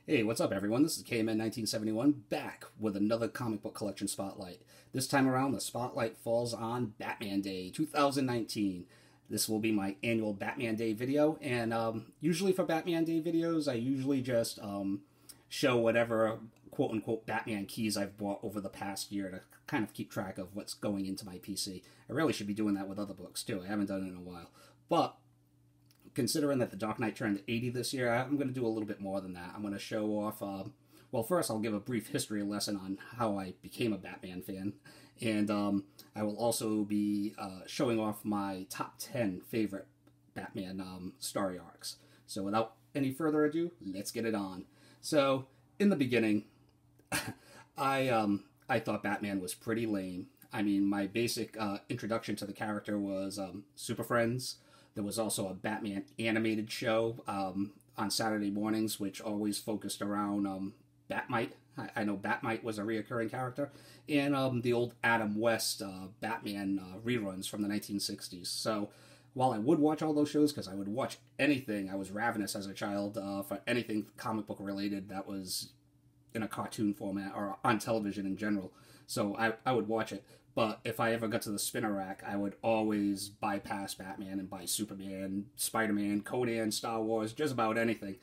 Hey, what's up, everyone? This is KMN 1971 back with another comic book collection spotlight. This time around, the spotlight falls on Batman Day 2019. This will be my annual Batman Day video, and usually for Batman Day videos, I usually just show whatever quote unquote Batman keys I've bought over the past year to kind of keep track of what's going into my PC. I really should be doing that with other books too. I haven't done it in a while. But considering that the Dark Knight turned 80 this year, I'm going to do a little bit more than that. I'm going to show off, well, first I'll give a brief history lesson on how I became a Batman fan, and I will also be showing off my top 10 favorite Batman story arcs. So without any further ado, let's get it on. So, in the beginning, I thought Batman was pretty lame. I mean, my basic introduction to the character was Super Friends. There was also a Batman animated show on Saturday mornings, which always focused around Batmite. I know Batmite was a reoccurring character, and the old Adam West Batman reruns from the 1960s. So while I would watch all those shows, because I would watch anything, I was ravenous as a child for anything comic book related that was in a cartoon format or on television in general. So I would watch it. But if I ever got to the spinner rack, I would always bypass Batman and buy Superman, Spider-Man, Conan, Star Wars, just about anything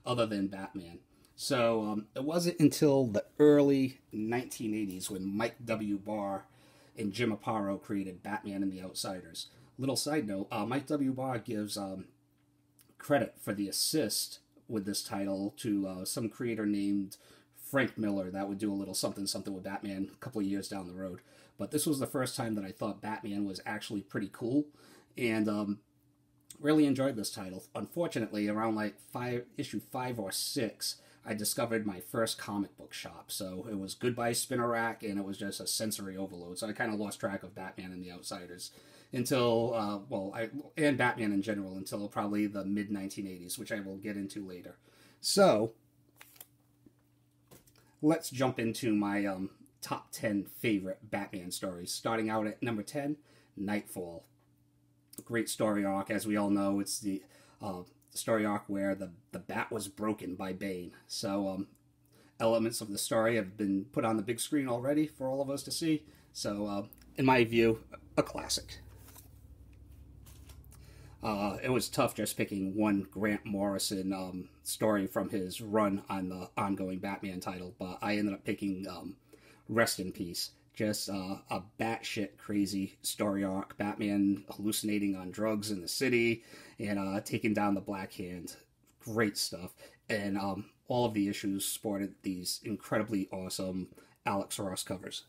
other than Batman. So it wasn't until the early 1980s when Mike W. Barr and Jim Aparo created Batman and the Outsiders. Little side note, Mike W. Barr gives credit for the assist with this title to some creator named Frank Miller that would do a little something something with Batman a couple of years down the road. But this was the first time that I thought Batman was actually pretty cool, and really enjoyed this title. Unfortunately, around like issue 5 or 6, I discovered my first comic book shop. So it was Goodbye Spinner Rack, and it was just a sensory overload. So I kind of lost track of Batman and the Outsiders until, and Batman in general until probably the mid 1980s, which I will get into later. So let's jump into my top 10 favorite Batman stories. Starting out at number 10, Nightfall. Great story arc. As we all know, it's the story arc where the bat was broken by Bane. So elements of the story have been put on the big screen already for all of us to see. So in my view, a classic. It was tough just picking one Grant Morrison story from his run on the ongoing Batman title, but I ended up picking Rest in Peace. Just a batshit crazy story arc. Batman hallucinating on drugs in the city and taking down the Black Hand. Great stuff. And all of the issues sported these incredibly awesome Alex Ross covers.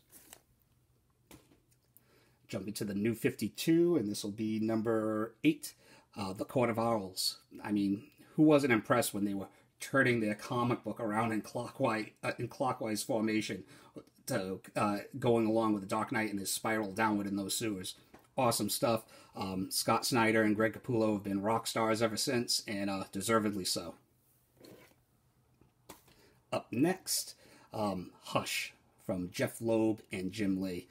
Jumping to the New 52, and this will be number 8, The Court of Owls. I mean, who wasn't impressed when they were turning their comic book around in clockwise formation to going along with the Dark Knight and his spiral downward in those sewers. Awesome stuff. Scott Snyder and Greg Capullo have been rock stars ever since, and deservedly so. Up next, Hush from Jeff Loeb and Jim Lee.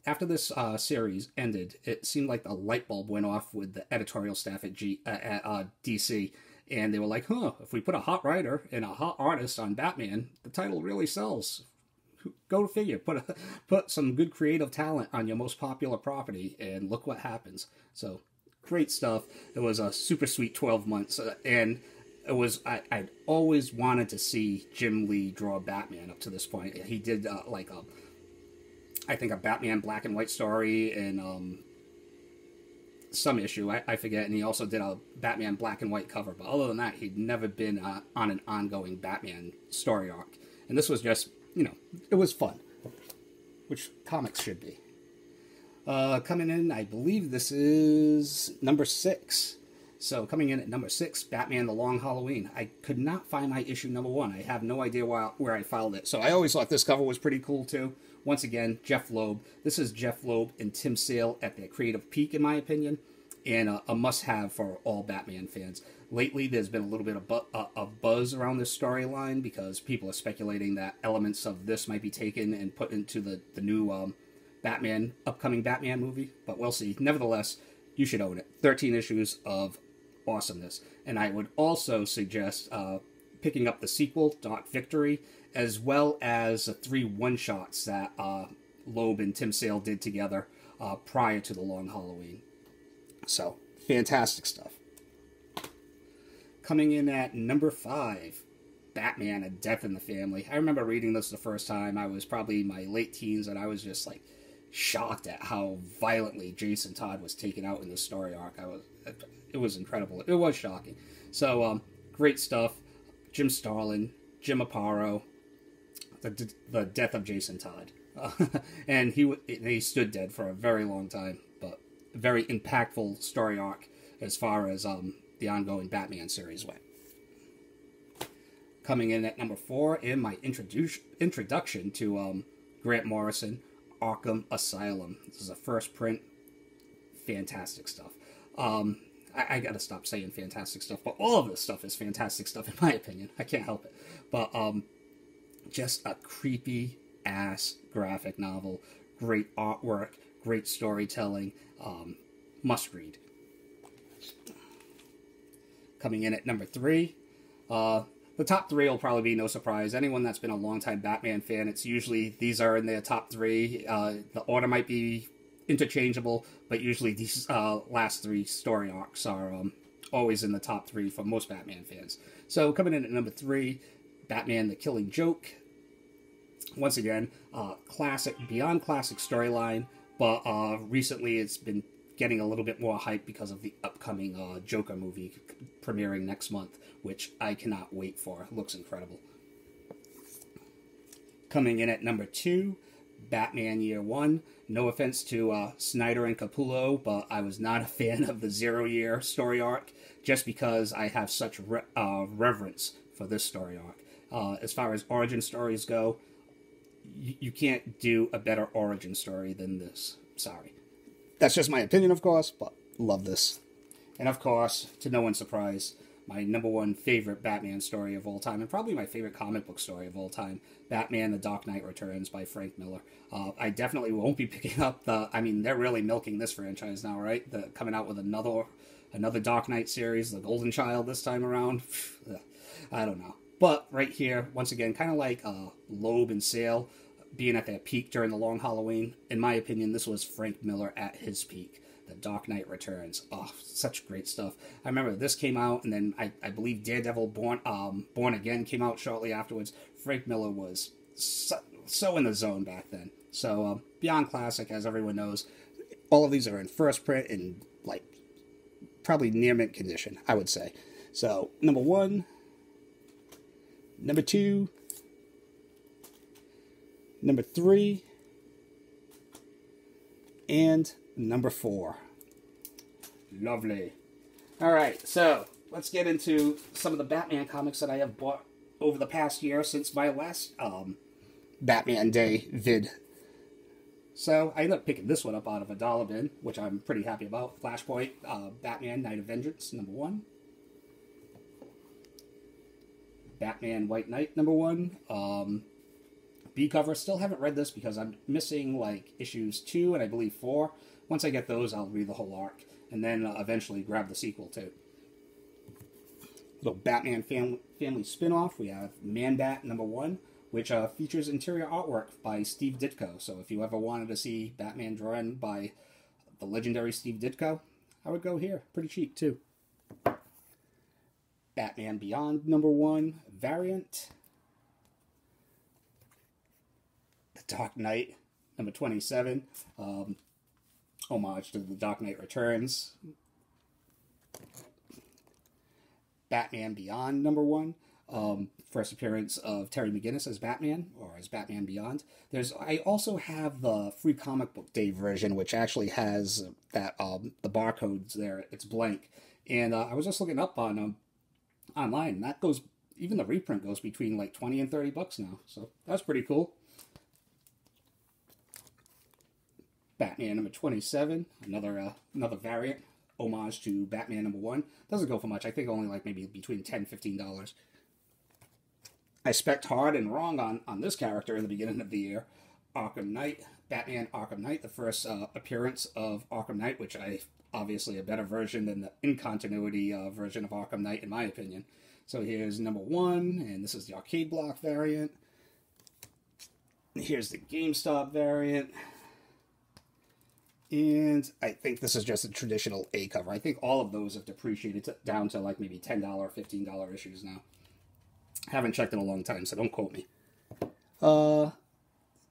After this series ended, it seemed like the light bulb went off with the editorial staff at DC, and they were like, if we put a hot writer and a hot artist on Batman, the title really sells. Go figure. Put some good creative talent on your most popular property, and look what happens. So, great stuff. It was a super sweet 12 months, and it was I'd always wanted to see Jim Lee draw Batman up to this point. He did I think a Batman black and white story in some issue, I forget, and he also did a Batman black and white cover. But other than that, he'd never been on an ongoing Batman story arc. And this was just, it was fun, which comics should be. Coming in, I believe this is number 6. So coming in at number 6, Batman The Long Halloween. I could not find my issue number 1. I have no idea where I filed it. So I always thought this cover was pretty cool too. Once again, Jeff Loeb. This is Jeff Loeb and Tim Sale at their creative peak, in my opinion, and a must-have for all Batman fans. Lately, there's been a little bit of buzz around this storyline because people are speculating that elements of this might be taken and put into the new upcoming Batman movie, but we'll see. Nevertheless, you should own it. 13 issues of awesomeness. And I would also suggest picking up the sequel, Dark Victory, as well as 3 one-shots that Loeb and Tim Sale did together prior to The Long Halloween. So, fantastic stuff. Coming in at number 5, Batman: A Death in the Family. I remember reading this the first time. I was probably in my late teens, and I was just like shocked at how violently Jason Todd was taken out in the story arc. It was incredible. It was shocking. So, great stuff. Jim Starlin, Jim Aparo, the death of Jason Todd. And he stood dead for a very long time, but a very impactful story arc as far as the ongoing Batman series went. Coming in at number 4 in my introduction to Grant Morrison, Arkham Asylum. This is a first print. Fantastic stuff. I gotta stop saying fantastic stuff, but all of this stuff is fantastic stuff in my opinion. I can't help it. But just a creepy ass graphic novel. Great artwork, great storytelling. Must read. Coming in at number 3, the top 3 will probably be no surprise. Anyone that's been a longtime Batman fan, it's usually these are in their top 3. The order might be interchangeable, but usually these last 3 story arcs are always in the top 3 for most Batman fans. So coming in at number 3, Batman: The Killing Joke. Once again, classic, beyond classic storyline, but recently it's been getting a little bit more hype because of the upcoming Joker movie premiering next month, which I cannot wait for. It looks incredible. Coming in at number 2, Batman Year One. No offense to Snyder and Capullo, but I was not a fan of the 0 Year story arc, just because I have such reverence for this story arc. As far as origin stories go, you can't do a better origin story than this. Sorry. That's just my opinion, of course, but love this. And of course, to no one's surprise, my number 1 favorite Batman story of all time, and probably my favorite comic book story of all time, Batman: The Dark Knight Returns by Frank Miller. I definitely won't be picking up they're really milking this franchise now, right? Coming out with another Dark Knight series, The Golden Child this time around. I don't know. But right here, once again, kind of like Loeb and Sale being at their peak during The Long Halloween, in my opinion, this was Frank Miller at his peak. The Dark Knight Returns. Oh, such great stuff. I remember this came out, and then I believe Daredevil Born Again came out shortly afterwards. Frank Miller was so in the zone back then. So, beyond classic, as everyone knows. All of these are in first print in, probably near mint condition, I would say. So, number 1, number 2, number 3, and number 4. Lovely. Alright, so let's get into some of the Batman comics that I have bought over the past year since my last Batman Day vid. So I ended up picking this one up out of a dollar bin, which I'm pretty happy about. Flashpoint, Batman Night of Vengeance, number 1. Batman White Knight, number 1. B cover. Still haven't read this because I'm missing issues 2 and I believe 4. Once I get those, I'll read the whole arc, and then eventually grab the sequel too. Little Batman family spin-off. We have Man Bat number 1, which features interior artwork by Steve Ditko. So if you ever wanted to see Batman drawn by the legendary Steve Ditko, I would go here. Pretty cheap too. Batman Beyond number 1 variant. The Dark Knight number 27. Homage to The Dark Knight Returns. Batman Beyond number 1. First appearance of Terry McGinnis as Batman, or as Batman Beyond. I also have the Free Comic Book Day version, which actually has that the barcodes there. It's blank, and I was just looking up on online. And that goes, even the reprint goes between $20 and $30 now. So that's pretty cool. Batman number 27, another variant, homage to Batman number 1. Doesn't go for much. I think only maybe between $10 and $15. I spec'd hard and wrong on this character in the beginning of the year. Arkham Knight, Batman Arkham Knight, the first appearance of Arkham Knight, which obviously a better version than the in-continuity version of Arkham Knight, in my opinion. So here's number 1, and this is the arcade block variant. Here's the GameStop variant. And I think this is just a traditional A cover. I think all of those have depreciated down to like maybe $10, $15 issues now. Haven't checked in a long time, so don't quote me.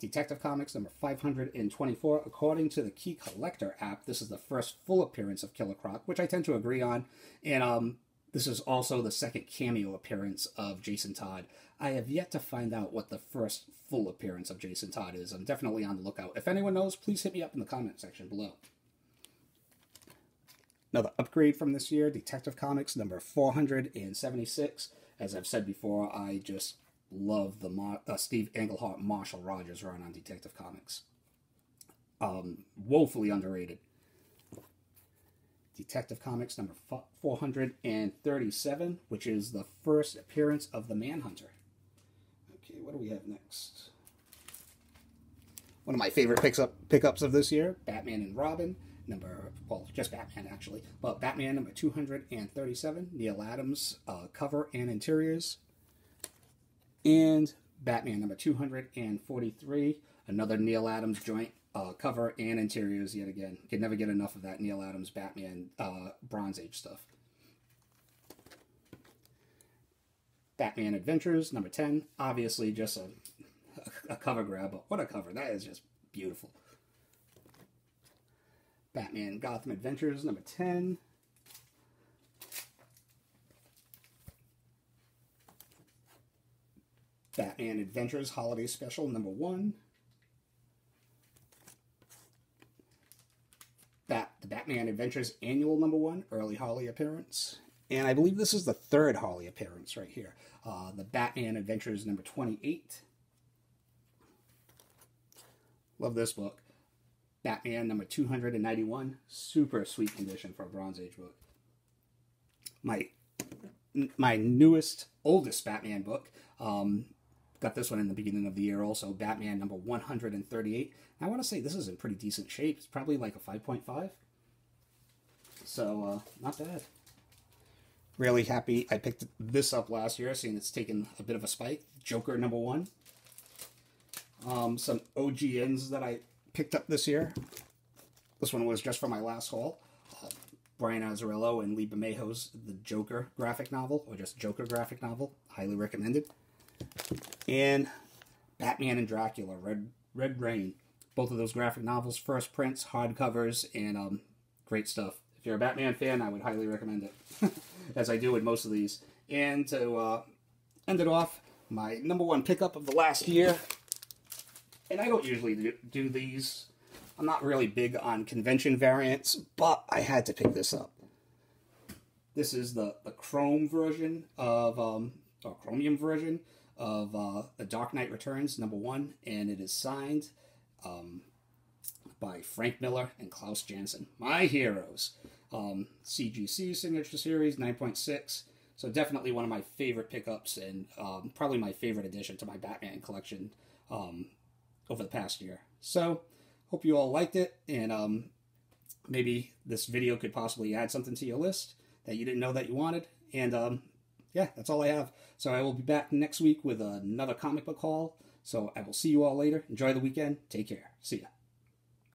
Detective Comics number 524. According to the Key Collector app, this is the first full appearance of Killer Croc, which I tend to agree on. And this is also the second cameo appearance of Jason Todd. I have yet to find out what the first full appearance of Jason Todd is. I'm definitely on the lookout. If anyone knows, please hit me up in the comment section below. Another upgrade from this year, Detective Comics number 476. As I've said before, I just love the Steve Englehart Marshall Rogers run on Detective Comics. Woefully underrated. Detective Comics number 437, which is the first appearance of the Manhunter. Okay, what do we have next? One of my favorite pickups of this year, Batman and Robin, just Batman actually, but Batman number 237, Neal Adams cover and interiors. And Batman number 243, another Neal Adams joint, cover and interiors yet again. Can never get enough of that Neal Adams Batman Bronze Age stuff. Batman Adventures number 10, obviously just a cover grab, but what a cover. That is just beautiful. Batman Gotham Adventures number 10. Batman Adventures Holiday Special number 1. The Batman Adventures Annual number 1, early Harley appearance. And I believe this is the third Harley appearance right here. The Batman Adventures number 28. Love this book. Batman number 291. Super sweet condition for a Bronze Age book. My newest, oldest Batman book. Got this one in the beginning of the year also. Batman number 138. I want to say this is in pretty decent shape. It's probably like a 5.5. So, not bad. Really happy I picked this up last year, seeing it's taken a bit of a spike. Joker number 1. Some OGNs that I picked up this year. This one was just for my last haul. Brian Azzarello and Lee Bermejo's The Joker graphic novel, or just Joker graphic novel. Highly recommended. And Batman and Dracula, Red Rain. Both of those graphic novels, first prints, hardcovers, and great stuff. If you're a Batman fan, I would highly recommend it, as I do with most of these. And to end it off, my number 1 pickup of the last year, and I don't usually do these. I'm not really big on convention variants, but I had to pick this up. This is the Chrome version of, or Chromium version of The Dark Knight Returns, number 1, and it is signed by Frank Miller and Klaus Janson. My heroes. CGC Signature Series, 9.6. So definitely one of my favorite pickups, and probably my favorite addition to my Batman collection over the past year. So, hope you all liked it, and maybe this video could possibly add something to your list that you didn't know that you wanted. And yeah, that's all I have. So I will be back next week with another comic book haul. So I will see you all later. Enjoy the weekend. Take care. See ya.